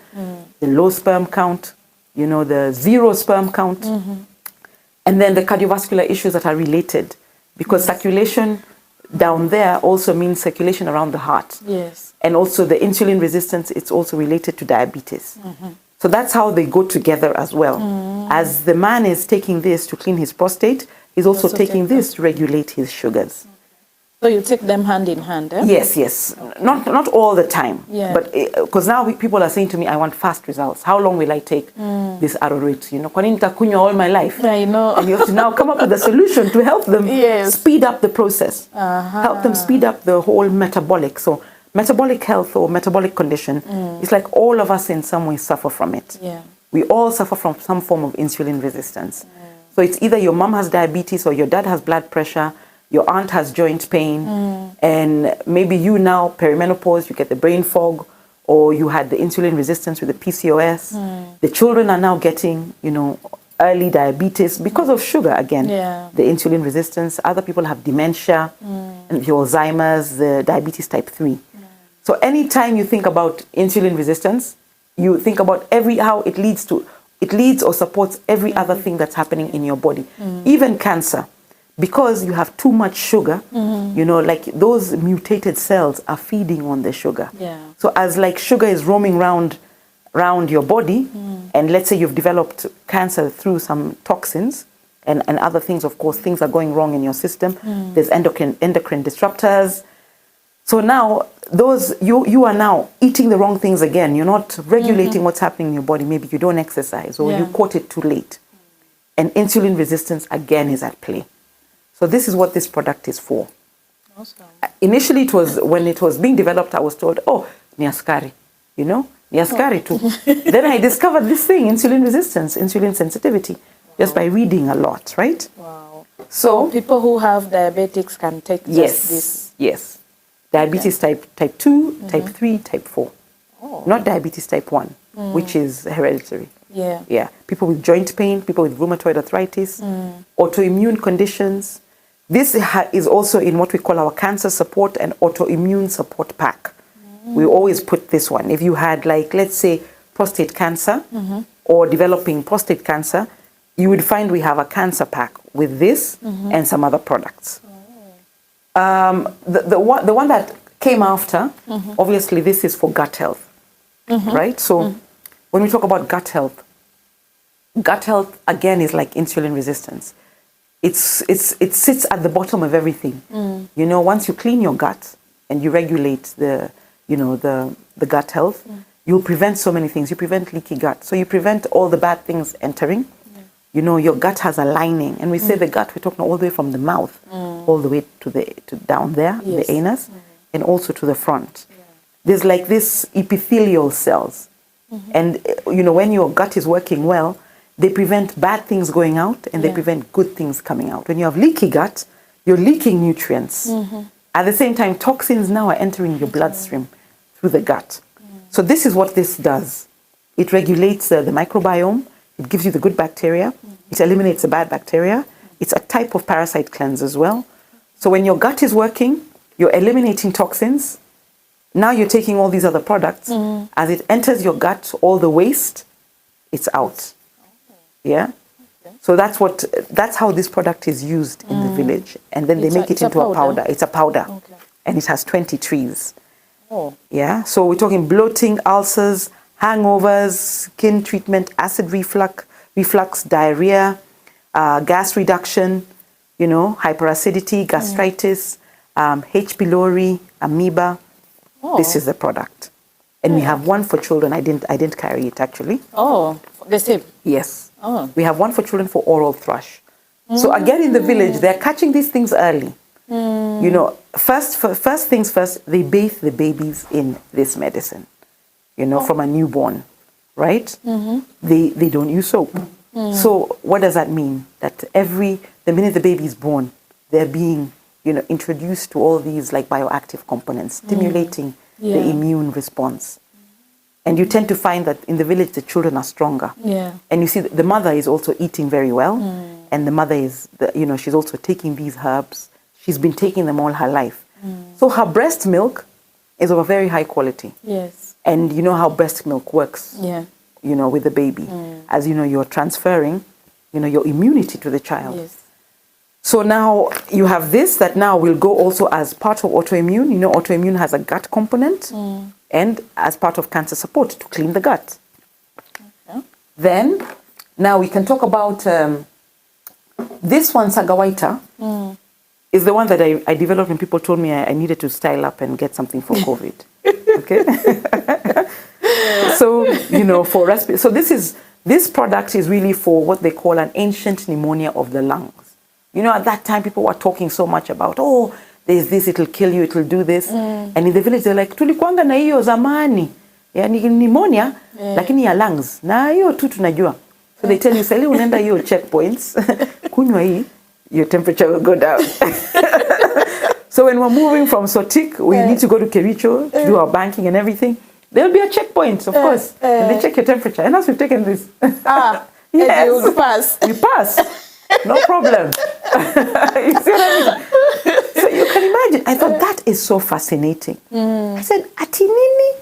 the low sperm count, you know, the zero sperm count. And then the cardiovascular issues that are related, because circulation down there also means circulation around the heart. And also the insulin resistance, it's also related to diabetes. So that's how they go together as well. As the man is taking this to clean his prostate, is also taking this to regulate his sugars. So you take them hand in hand, eh? Yes, yes. Not all the time. Yeah. But because now people are saying to me, I want fast results. How long will I take this arrowroot? You know, kwa nini nitakunywa all my life? I know. And you have to now come up with a solution to help them Yes. speed up the process. Help them speed up the whole metabolic. So metabolic health or metabolic condition, it's like all of us in some way suffer from it. Yeah. We all suffer from some form of insulin resistance. So it's either your mom has diabetes or your dad has blood pressure, your aunt has joint pain, and maybe you now, perimenopause, you get the brain fog, or you had the insulin resistance with the PCOS. The children are now getting, you know, early diabetes because of sugar again. Yeah. The insulin resistance. Other people have dementia, and the Alzheimer's, the diabetes type 3. So anytime you think about insulin resistance, you think about how it leads or supports every other thing that's happening in your body, even cancer. Because you have too much sugar, you know, like those mutated cells are feeding on the sugar. Yeah. So as like sugar is roaming round your body, and let's say you've developed cancer through some toxins and other things, of course, things are going wrong in your system. There's endocrine disruptors. So now you are now eating the wrong things again. You're not regulating what's happening in your body. Maybe you don't exercise or you caught it too late. And insulin resistance again is at play. So this is what this product is for. Awesome. Initially, it was when it was being developed, I was told, oh, ni askari, you know, ni askari too. Then I discovered this thing, insulin resistance, insulin sensitivity, just by reading a lot, right? Wow. So People who have diabetics can take just this. Yes. Diabetes type 2, type 3, type 4. Not diabetes type 1, which is hereditary. Yeah. Yeah. People with joint pain, people with rheumatoid arthritis, autoimmune conditions. This is also in what we call our cancer support and autoimmune support pack. We always put this one. If you had, like, let's say, prostate cancer or developing prostate cancer, you would find we have a cancer pack with this and some other products. The one that came after, obviously, this is for gut health, right? So when we talk about gut health again is like insulin resistance. It sits at the bottom of everything. You know, once you clean your gut and you regulate the gut health, you'll prevent so many things. You prevent leaky gut. So you prevent all the bad things entering. You know, your gut has a lining, and we say the gut, we're talking all the way from the mouth, all the way to down there, the anus, and also to the front. There's like this epithelial cells. And, you know, when your gut is working well, they prevent bad things going out and they prevent good things coming out. When you have leaky gut, you're leaking nutrients. At the same time, toxins now are entering your bloodstream through the gut. So this is what this does. It regulates the microbiome. It gives you the good bacteria. It eliminates the bad bacteria. It's a type of parasite cleanse as well. So when your gut is working, you're eliminating toxins. Now you're taking all these other products. As it enters your gut, all the waste, it's out. Yeah. So that's how this product is used in the village, and then they make it into a powder. It's a powder, and it has 20 trees. Yeah. So we're talking bloating, ulcers, hangovers, skin treatment, acid reflux, diarrhea, gas reduction, you know, hyperacidity, gastritis, H. pylori, amoeba. This is the product, and we have one for children. I didn't carry it actually. Oh, the same. Yes. We have one for children for oral thrush. So again, in the village, they're catching these things early. You know, first things first, they bathe the babies in this medicine, you know, from a newborn, right? They don't use soap. So what does that mean? That the minute the baby is born, they're being, you know, introduced to all these like bioactive components, stimulating the immune response. And you tend to find that in the village, the children are stronger. Yeah. And you see the mother is also eating very well. And the mother is, she's also taking these herbs. She's been taking them all her life. So her breast milk is of a very high quality. Yes. And you know how breast milk works, you know, with the baby. As you know, you're transferring, you know, your immunity to the child. Yes. So now you have this that now will go also as part of autoimmune. You know, autoimmune has a gut component. And as part of cancer support to clean the gut. Then, now we can talk about This one, Sagawaita, is the one that I developed and people told me I needed to style up and get something for COVID. Okay? So, for respiratory. So this product is really for what they call an ancient pneumonia of the lungs. At that time, people were talking so much about, oh, there's this, it'll kill you, it'll do this. And in the village, they're like, tulikuanga na hiyo zamani. Yani pneumonia, lakini ya lungs. Na hiyo tu tunajua. So they tell you, sali unaenda hiyo checkpoints, kunywa hii, your temperature will go down. So when we're moving from Sotik, we need to go to Kericho to do our banking and everything. There'll be a checkpoint, of course. And they check your temperature. And as we've taken this. Yes. And you will pass. You pass. No problem. You see what I mean? So you can imagine. I thought that is so fascinating. I said, ati nini?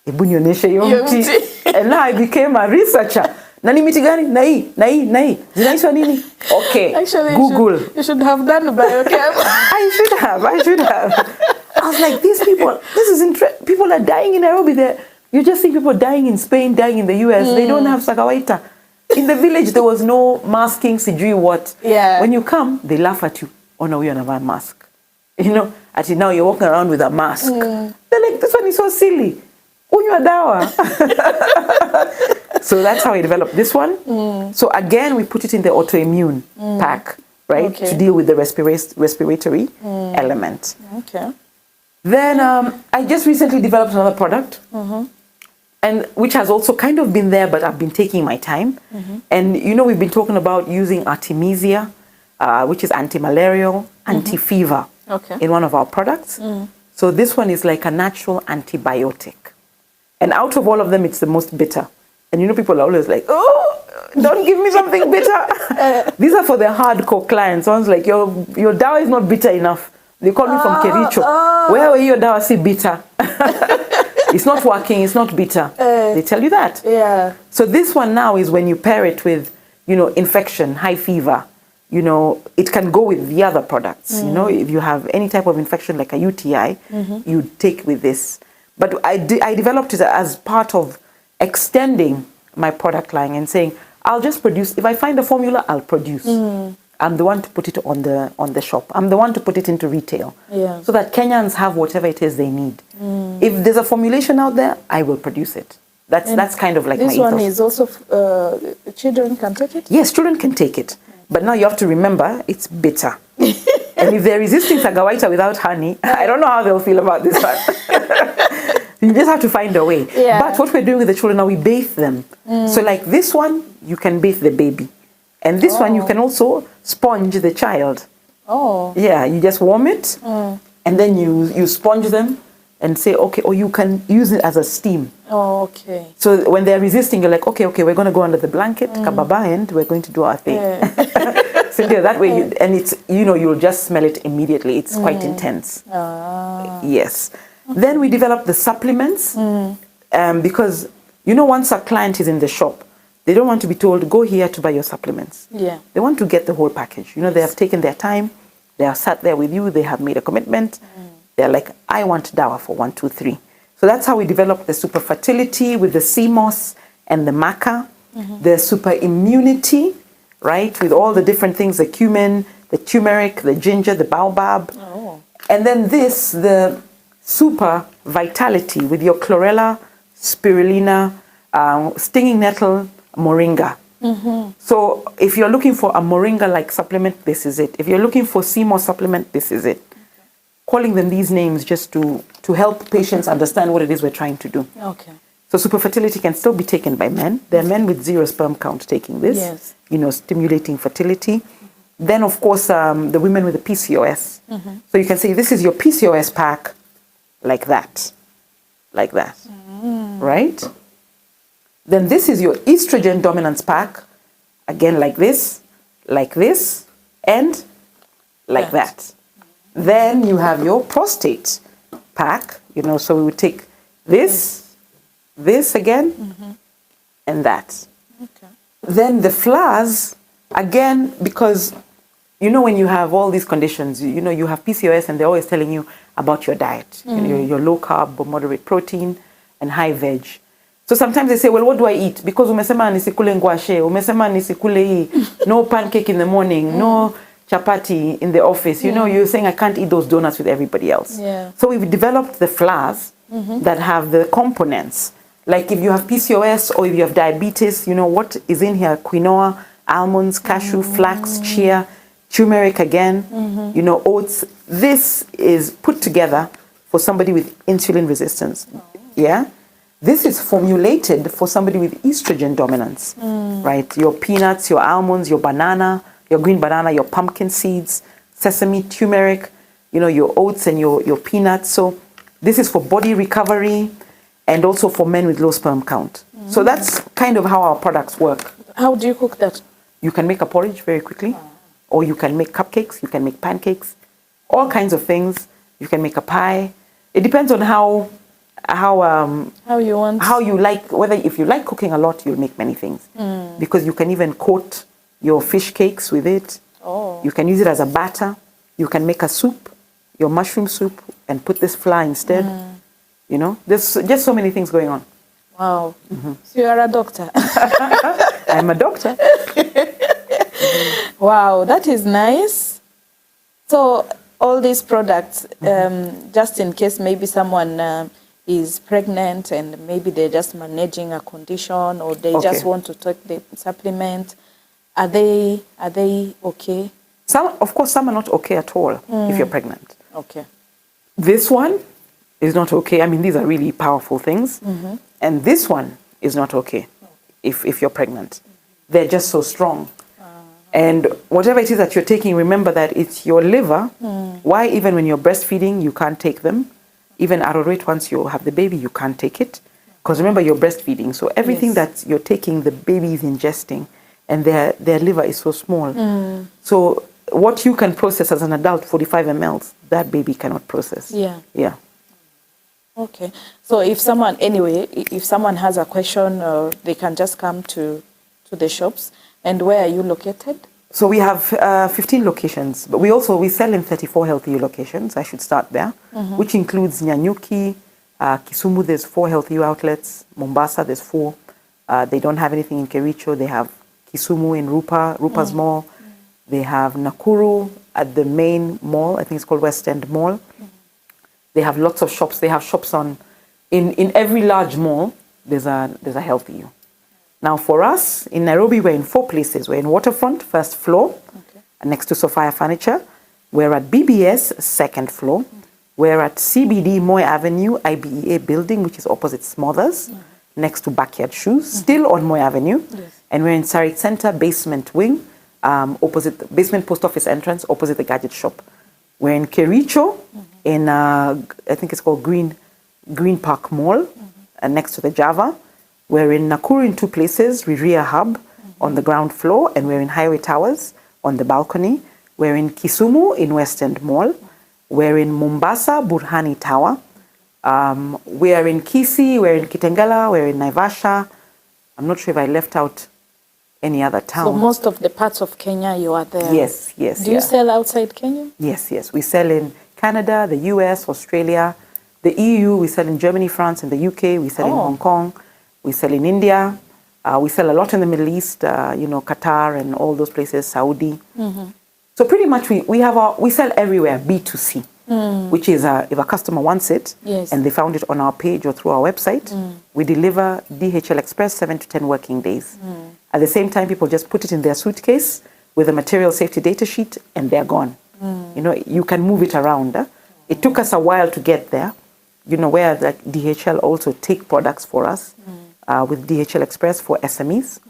Ebu nionyeshe hiyo mti. And now I became a researcher. Nani miti gani? Na hii. Zinaitwa nini? Okay. Actually, Google. You should have done biochem. I should have. I was like, these people, this is interesting. People are dying in Nairobi. You just see people dying in Spain, dying in the US. They don't have Sagawaita. In the village, there was no masking, sijui what. Yeah. When you come, they laugh at you. Oh, no, you're not a mask. Until now you're walking around with a mask. They're like, this one is so silly. Unywa dawa. So that's how I developed this one. So again, we put it in the autoimmune pack, right? Okay. To deal with the respiratory element. Okay. Then I just recently developed another product, and which has also kind of been there, but I've been taking my time. And we've been talking about using Artemisia, which is anti-malarial, anti-fever, in one of our products. So this one is like a natural antibiotic. And out of all of them, it's the most bitter. And people are always like, oh, don't give me something bitter. These are for the hardcore clients. Someone's like, your dawa is not bitter enough. They call me from Kericho. Where were your dawa si bitter? It's not working, it's not bitter. They tell you that. Yeah. So this one now is when you pair it with, infection, high fever, it can go with the other products. If you have any type of infection like a UTI, you take with this. But I developed it as part of extending my product line and saying, I'll just produce, if I find a formula, I'll produce. I'm the one to put it on the shop. I'm the one to put it into retail. Yeah. So that Kenyans have whatever it is they need. If there's a formulation out there, I will produce it. That's kind of like my ethos. This one is also, children can take it? Yes, children can take it. But now you have to remember, it's bitter. And if they're resisting Sagawaita without honey, I don't know how they'll feel about this one. You just have to find a way. Yeah. But what we're doing with the children now, we bathe them. So like this one, you can bathe the baby. And this one, you can also sponge the child. Oh. Yeah, you just warm it, and then you sponge them and say, okay, or you can use it as a steam. Oh, okay. So when they're resisting, you're like, okay, we're going to go under the blanket, kababa, and we're going to do our thing. Yeah. So yeah, that way, and it's, you'll just smell it immediately. It's quite intense. Yes. Then we develop the supplements, because, once a client is in the shop, they don't want to be told, go here to buy your supplements. Yeah. They want to get the whole package. They have taken their time. They are sat there with you. They have made a commitment. They're like, I want dawa for 1, 2, 3. So that's how we developed the super fertility with the CMOS and the maca, the super immunity, right? With all the different things, the cumin, the turmeric, the ginger, the baobab. Oh. And then the super vitality with your chlorella, spirulina, stinging nettle, moringa. So if you're looking for a moringa-like supplement, this is it. If you're looking for CMOS supplement, this is it. Calling them these names just to help patients understand what it is we're trying to do. Okay. So super fertility can still be taken by men. There are men with 0 sperm count taking this. Yes. Stimulating fertility. Then of course the women with the PCOS. So you can say this is your PCOS pack, like that, right? Then this is your estrogen dominance pack, again like this, and like that. Then you have your prostate pack, so we would take this again, and that. Okay. Then the flowers, again, because, when you have all these conditions, you have PCOS and they're always telling you about your diet, your low carb or moderate protein and high veg. So sometimes they say, well, what do I eat? Because umesema nisikule ngwashe, umesema nisikule hii, no pancake in the morning, no chapati in the office. You know, you're saying I can't eat those donuts with everybody else. Yeah. So we've developed the flours that have the components. Like if you have PCOS or if you have diabetes, you know, what is in here? Quinoa, almonds, cashew, flax, chia, turmeric again, you know, oats. This is put together for somebody with insulin resistance. Yeah? This is formulated for somebody with estrogen dominance, right? Your peanuts, your almonds, your banana, your green banana, your pumpkin seeds, sesame, turmeric, you know, your oats and your peanuts. So this is for body recovery and also for men with low sperm count. So that's kind of how our products work. How do you cook that? You can make a porridge very quickly, or you can make cupcakes, you can make pancakes, all kinds of things. You can make a pie. It depends on how you want, how you like, whether if you like cooking a lot, you'll make many things. Because you can even coat your fish cakes with it. You can use it as a batter. You can make a soup, your mushroom soup, and put this flour instead. You know, there's just so many things going on. Wow. So you are a doctor. I'm a doctor. Wow, that is nice. So all these products, just in case maybe someone is pregnant and maybe they're just managing a condition, or they just want to take the supplement, are they okay? Some, of course, some are not okay at all if you're pregnant. Okay. This one is not okay. I mean, these are really powerful things. And this one is not okay if you're pregnant. They're just so strong. And whatever it is that you're taking, remember that it's your liver. Why even when you're breastfeeding, you can't take them. Even arrowroot, once you have the baby, you can't take it. Because remember, you're breastfeeding. So everything that you're taking, the baby is ingesting. And their liver is so small. So what you can process as an adult, 45 ml, that baby cannot process. Yeah. Okay. So if someone, if someone has a question, they can just come to the shops. And where are you located? So we have 15 locations, but we sell in 34 Healthy You locations. I should start there, which includes Nyanyuki, Kisumu. There's 4 Healthy You outlets. Mombasa, there's 4. They don't have anything in Kericho. They have Kisumu in Rupa's Mall. They have Nakuru at the main mall. I think it's called West End Mall. They have lots of shops. They have shops in every large mall. There's a Healthy You. Now for us, in Nairobi, we're in 4 places. We're in Waterfront, first floor, next to Sophia Furniture. We're at BBS, second floor. We're at CBD Moy Avenue, IBEA building, which is opposite Smothers, next to Backyard Shoes, still on Moy Avenue. And we're in Sarit Center, basement wing, opposite basement post office entrance, opposite the gadget shop. We're in Kericho, in I think it's called Green Park Mall, next to the Java. We're in Nakuru in 2 places, Riria Hub on the ground floor, and we're in Highway Towers on the balcony. We're in Kisumu in West End Mall. We're in Mombasa, Burhani Tower. We're in Kisii, we're in Kitengela, we're in Naivasha. I'm not sure if I left out any other town. So most of the parts of Kenya, you are there? Yes, yes. Do you sell outside Kenya? Yes, yes. We sell in Canada, the US, Australia, the EU. We sell in Germany, France, and the UK. We sell in Hong Kong. We sell in India. We sell a lot in the Middle East, Qatar and all those places, Saudi. So pretty much we sell everywhere, B2C, which is if a customer wants it and they found it on our page or through our website, we deliver DHL Express 7 to 10 working days. At the same time, people just put it in their suitcase with a material safety data sheet and they're gone. You know, you can move it around. It took us a while to get there, where like DHL also take products for us with DHL Express for SMEs,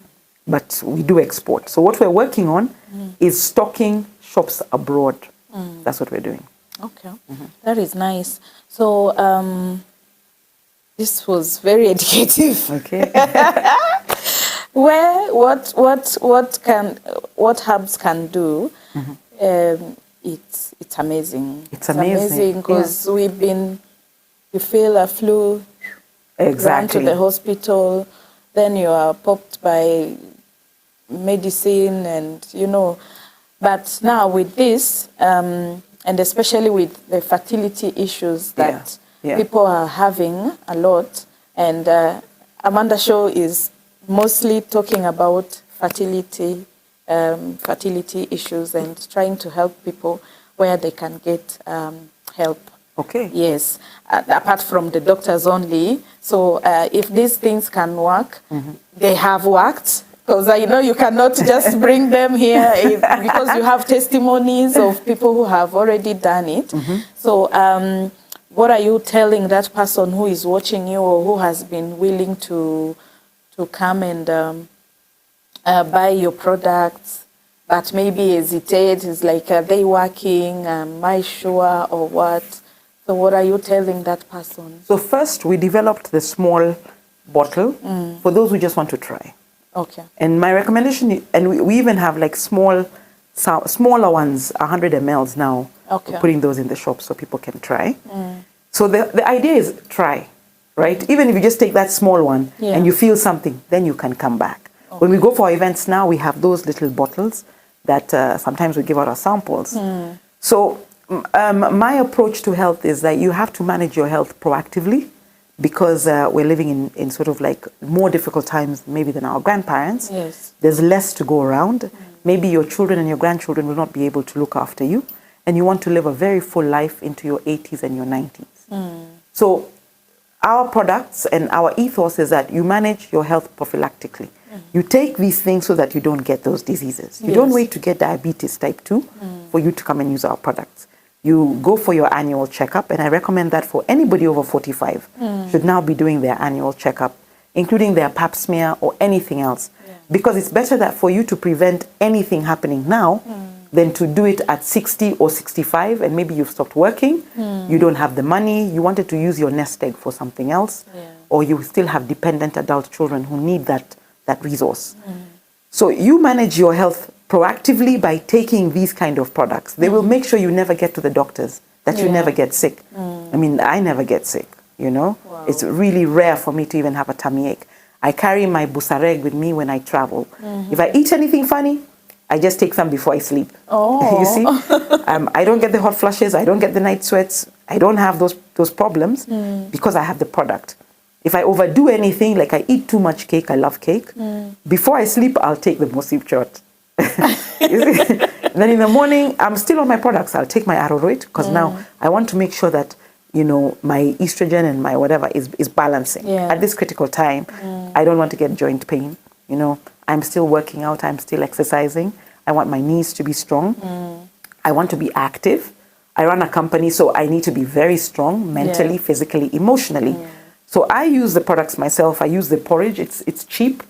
but we do export. So what we're working on is stocking shops abroad. That's what we're doing. Okay, that is nice. So this was very educative. Okay. What herbs can do? It's amazing. It's amazing because you feel a flu. Exactly. Run to the hospital, then you are popped by medicine and, But now with this, and especially with the fertility issues that people are having a lot, and Amanda show is mostly talking about fertility issues and trying to help people where they can get help. Okay. Yes, apart from the doctors only. So if these things can work, they have worked. Because I know you cannot just bring them here because you have testimonies of people who have already done it. So what are you telling that person who is watching you or who has been willing to come and buy your products, but maybe hesitate? Is like, are they working? Am I sure or what? So what are you telling that person? So first, we developed the small bottle for those who just want to try. Okay. And my recommendation, and we even have like smaller ones, 100 mLs now. Okay. We're putting those in the shop so people can try. So the idea is try, right? Even if you just take that small one and you feel something, then you can come back. Okay. When we go for our events now, we have those little bottles that sometimes we give out as samples. So my approach to health is that you have to manage your health proactively, because we're living in sort of like more difficult times maybe than our grandparents. Yes. There's less to go around. Maybe your children and your grandchildren will not be able to look after you, and you want to live a very full life into your 80s and your 90s. So our products and our ethos is that you manage your health prophylactically. You take these things so that you don't get those diseases. You don't wait to get diabetes type 2 for you to come and use our products. You go for your annual checkup, and I recommend that for anybody over 45 should now be doing their annual checkup, including their pap smear or anything else. Because it's better that for you to prevent anything happening now than to do it at 60 or 65 and maybe you've stopped working, you don't have the money, you wanted to use your nest egg for something else, or you still have dependent adult children who need that resource. So you manage your health proactively by taking these kind of products. They will make sure you never get to the doctors, that you never get sick. I mean, I never get sick, you know. Wow. It's really rare for me to even have a tummy ache. I carry my busareg with me when I travel. If I eat anything funny, I just take some before I sleep. You see? I don't get the hot flushes, I don't get the night sweats, I don't have those problems because I have the product. If I overdo anything, like I eat too much cake, I love cake, before I sleep, I'll take the Mosip shot. Then in the morning, I'm still on my products. I'll take my Arrowroot because now I want to make sure that, you know, my estrogen and my whatever is balancing. At this critical time, I don't want to get joint pain. You know, I'm still working out. I'm still exercising. I want my knees to be strong. I want to be active. I run a company, so I need to be very strong mentally, physically, emotionally. So I use the products myself. I use the porridge. It's cheap,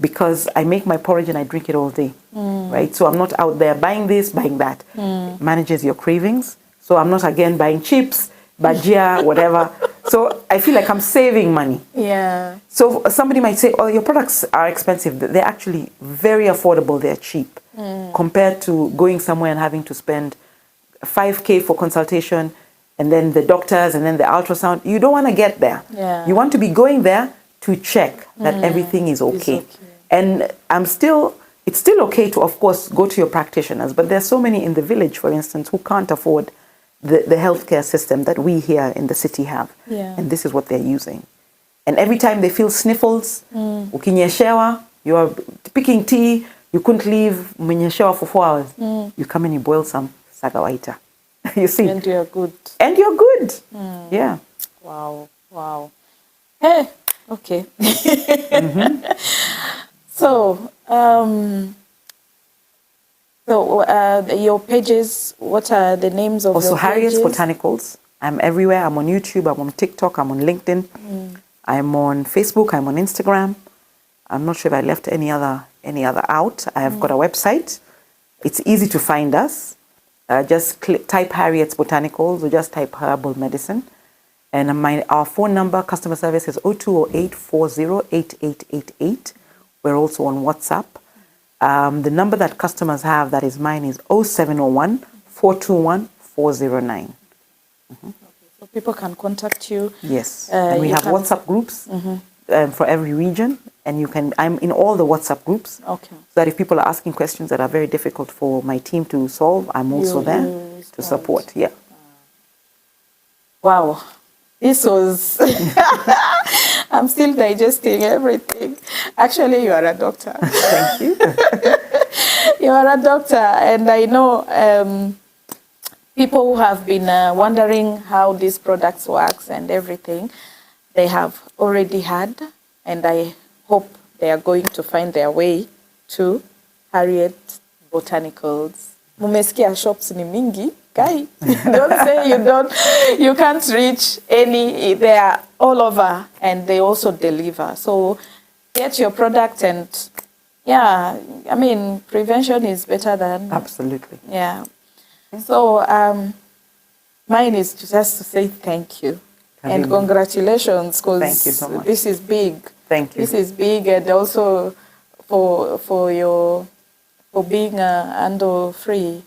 because I make my porridge and I drink it all day, right? So I'm not out there buying this, buying that. It manages your cravings. So I'm not, again, buying chips, bhajia, whatever. So I feel like I'm saving money. So somebody might say, oh, your products are expensive. They're actually very affordable. They're cheap compared to going somewhere and having to spend 5K for consultation and then the doctors and then the ultrasound. You don't want to get there. You want to be going there to check that everything is okay. And it's still okay to, of course, go to your practitioners, but there's so many in the village, for instance, who can't afford the healthcare system that we here in the city have. And this is what they're using. And every time they feel sniffles, ukinyeshewa, you are picking tea, you couldn't leave umenyeshewa for 4 hours. You come and you boil some sagawaita. You see? And you're good. And you're good. Yeah. Wow. Wow. Hey. Okay. So, your pages, what are the names of also your pages? Harriet's Botanicals. I'm everywhere. I'm on YouTube, I'm on TikTok, I'm on LinkedIn. I'm on Facebook, I'm on Instagram. I'm not sure if I left any other out. I have got a website. It's easy to find us. Just type Harriet's Botanicals or just type Herbal Medicine. And our phone number, customer service, is 0208408888. We're also on WhatsApp. The number that customers have, that is mine, is 0701 421 409. So people can contact you. Yes. And we have WhatsApp groups for every region. And I'm in all the WhatsApp groups. Okay. So that if people are asking questions that are very difficult for my team to solve, I'm also there to support. Yeah. Wow. This was I'm still digesting everything. Actually, you are a doctor. Thank you. You are a doctor, and I know people who have been wondering how these products works and everything, they have already had, and I hope they are going to find their way to Harriet Botanicals. Mumesikia shops ni mingi, guy. Don't say you can't reach any. They are all over, and they also deliver. So get your product, and yeah, I mean, prevention is better than... Absolutely. Yeah. So mine is just to say thank you and congratulations, because thank you so much. This is big. Thank you. This is big, and also for being endo free.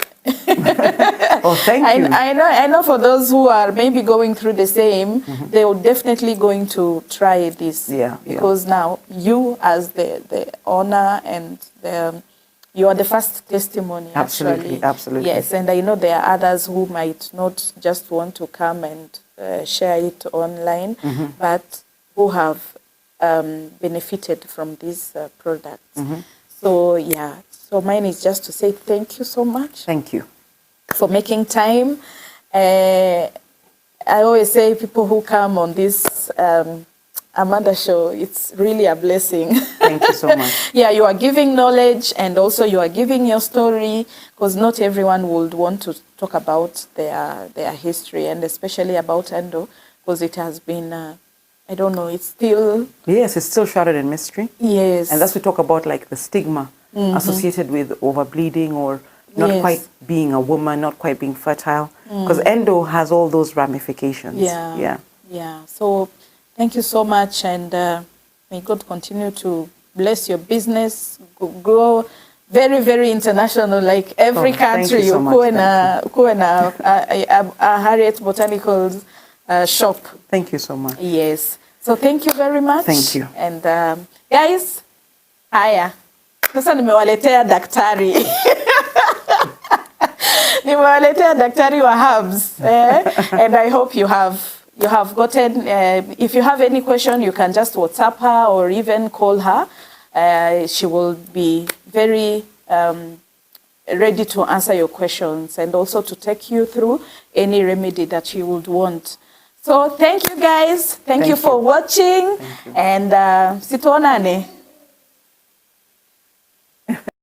Oh, thank you. I know for those who are maybe going through the same, they are definitely going to try this. Yeah. Because now you, as the owner and you are the first testimony. Absolutely, actually. absolutely. Yes, and I know there are others who might not just want to come and share it online, but who have benefited from these products. So yeah, so mine is just to say thank you so much. Thank you For making time. I always say people who come on this Amanda show, it's really a blessing. Thank you so much. Yeah, you are giving knowledge, and also you are giving your story, because not everyone would want to talk about their history, and especially about endo, because it has been, I don't know, it's still... Yes, it's still shrouded in mystery. Yes. And that's we talk about like the stigma associated with overbleeding or not quite being a woman, not quite being fertile, because endo has all those ramifications. Yeah. So thank you so much, and may God continue to bless your business, grow very, very international, like every country. You so much. A Harriet Botanicals shop. Thank you so much. Yes. So thank you very much. Thank you. And guys, haya. Sasa nimewaletea daktari. Nimewaletea daktari wa herbs. And I hope you have gotten, if you have any question, you can just WhatsApp her or even call her. She will be very ready to answer your questions, and also to take you through any remedy that you would want. So thank you guys. Thank you for watching. And situonane.